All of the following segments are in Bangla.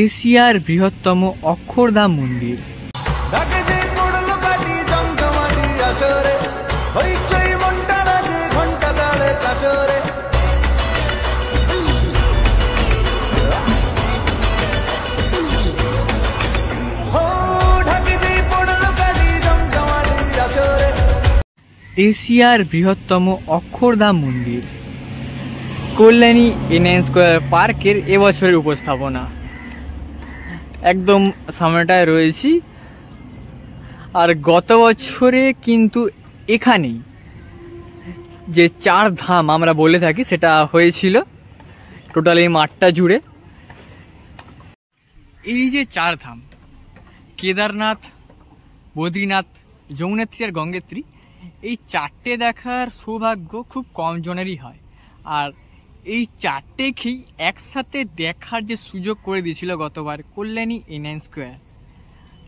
এশিয়ার বৃহত্তম অক্ষরধাম মন্দির। এশিয়ার বৃহত্তম অক্ষরধাম মন্দির কল্যাণী এনএন স্কোয়ার পার্কের এবছরের উপস্থাপনা। একদম সামনেটায় রয়েছি। আর গত বছরে কিন্তু এখানেই যে 4 ধাম আমরা বলে থাকি সেটা হয়েছিল টোটাল এই মাঠটা জুড়ে। এই যে 4 ধাম কেদারনাথ, বদ্রীনাথ, যমুনেত্রী আর গঙ্গোত্রী, এই 4টে দেখার সৌভাগ্য খুব কম জনেরই হয়। আর এই 4টেকেই একসাথে দেখার যে সুযোগ করে দিয়েছিল গতবার কল্যাণী এনএন স্কোয়ার,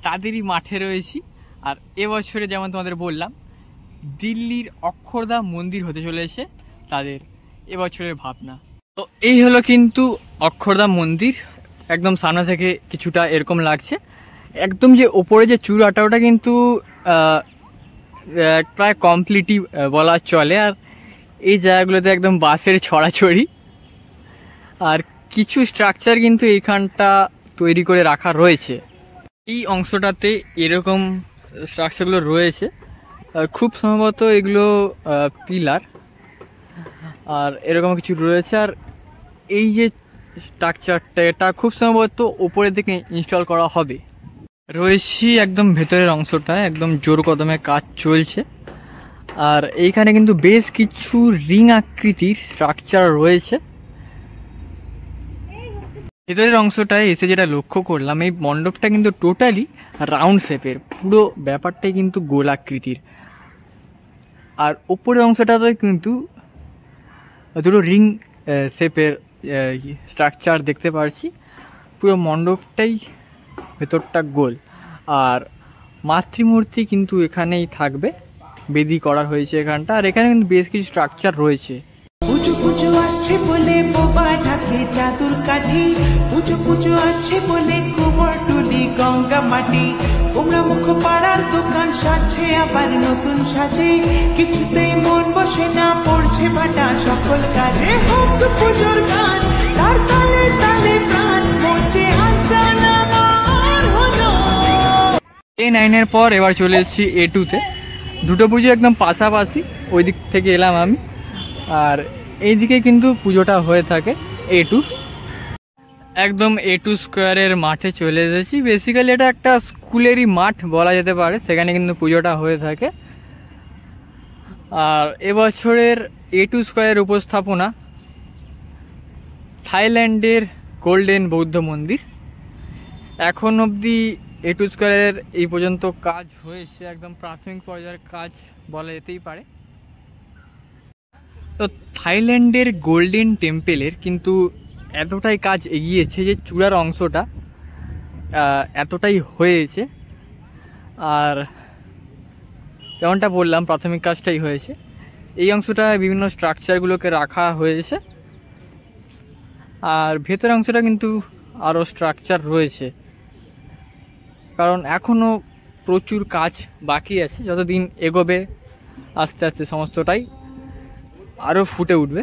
তাদেরই মাঠে রয়েছি। আর এবছরে যেমন তোমাদের বললাম দিল্লির অক্ষরধাম মন্দির হতে চলেছে তাদের এবছরের ভাবনা। তো এই হলো কিন্তু অক্ষরধাম মন্দির। একদম সামনে থেকে কিছুটা এরকম লাগছে। একদম যে ওপরে যে চূড়াটা ওটা কিন্তু প্রায় কমপ্লিটই বলা চলে। আর এই জায়গাগুলোতে একদম বাসের ছড়াছড়ি। আর কিছু স্ট্রাকচার কিন্তু এইখানটা তৈরি করে রাখা রয়েছে। এই অংশটাতে এরকম স্ট্রাকচারগুলো রয়েছে, খুব সম্ভবত এগুলো পিলার আর এরকম কিছু রয়েছে। আর এই যে স্ট্রাকচারটা এটা খুব সম্ভবত ওপরের দিকে ইনস্টল করা হবে। রয়েছি একদম ভেতরের অংশটা, একদম জোর কদমে কাজ চলছে। আর এইখানে কিন্তু বেশ কিছু রিং আকৃতির স্ট্রাকচার রয়েছে। ভেতরের অংশটায় এসে যেটা লক্ষ্য করলাম, এই মণ্ডপটা কিন্তু টোটালি রাউন্ড শেপের, পুরো ব্যাপারটাই কিন্তু গোল আকৃতির। আর ওপরের অংশটাতে কিন্তু দুটো রিং শেপের স্ট্রাকচার দেখতে পাচ্ছি। পুরো মণ্ডপটাই ভেতরটা গোল। আর মাতৃমূর্তি কিন্তু এখানেই থাকবে, বেদি করা হয়েছে এখানটা। আর এখানে কিন্তু বেশ কিছু স্ট্রাকচার রয়েছে। পুজো পুজো আসছে বলে বোবা ঢাকে চাদুর কাঠি, পুজো পুজো আসছে বলে কুমোর টুলি গঙ্গা মাটি, কুমড়া মুখ পাড়ার দোকান সাজছে আবার নতুন সাজে, কিছুতেই মন বসে না পড়ছে ভাটা সকল কাজে, হোক পুজোর গান তার তালে তালে প্রাণ পড়ছে আঞ্চানা হলো। A9 পর এবার চলে এসেছি A2-তে। দুটো পুজো একদম পাশাপাশি, ওই দিক থেকে এলাম আমি। আর এইদিকে কিন্তু পুজোটা হয়ে থাকে A2। একদম A2 স্কোয়ারের মাঠে চলে এসেছি। বেসিক্যালি এটা একটা স্কুলেরই মাঠ বলা যেতে পারে, সেখানে কিন্তু পুজোটা হয়ে থাকে। আর এবছরের A2 স্কোয়ারের উপস্থাপনা থাইল্যান্ডের গোল্ডেন বৌদ্ধ মন্দির। এখন অবধি A2 স্কোয়ারের এই পর্যন্ত কাজ হয়েছে, একদম প্রাথমিক পর্যায়ের কাজ বলা যেতেই পারে। তো থাইল্যান্ডের গোল্ডেন টেম্পেলের কিন্তু এতটাই কাজ এগিয়েছে যে চূড়ার অংশটা এতটাই হয়েছে। আর যেমনটা বললাম প্রাথমিক কাজটাই হয়েছে, এই অংশটা বিভিন্ন স্ট্রাকচারগুলোকে রাখা হয়েছে। আর ভেতরের অংশটা কিন্তু আরও স্ট্রাকচার রয়েছে, কারণ এখনও প্রচুর কাজ বাকি আছে। যতদিন এগোবে আস্তে আস্তে সমস্তটাই আরও ফুটে উঠবে।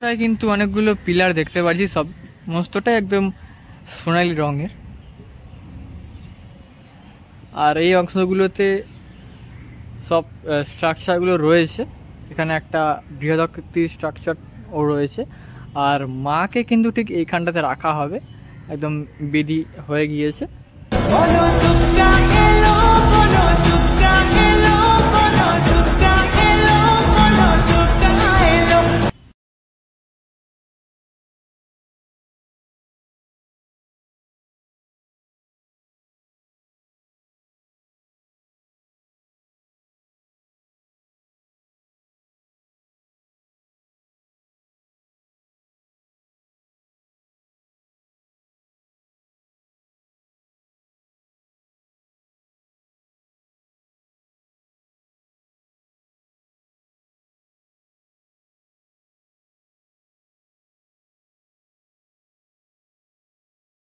তাই কিন্তু অনেকগুলো পিলার দেখতে পাচ্ছি, সমস্তটাই একদম সোনালি রঙের। আর এই অংশগুলোতে সব স্ট্রাকচারগুলো রয়েছে। এখানে একটা বৃহদাকৃতির স্ট্রাকচারও রয়েছে। আর মাকে কিন্তু ঠিক এইখানটাতে রাখা হবে, একদম বেদি হয়ে গিয়েছে।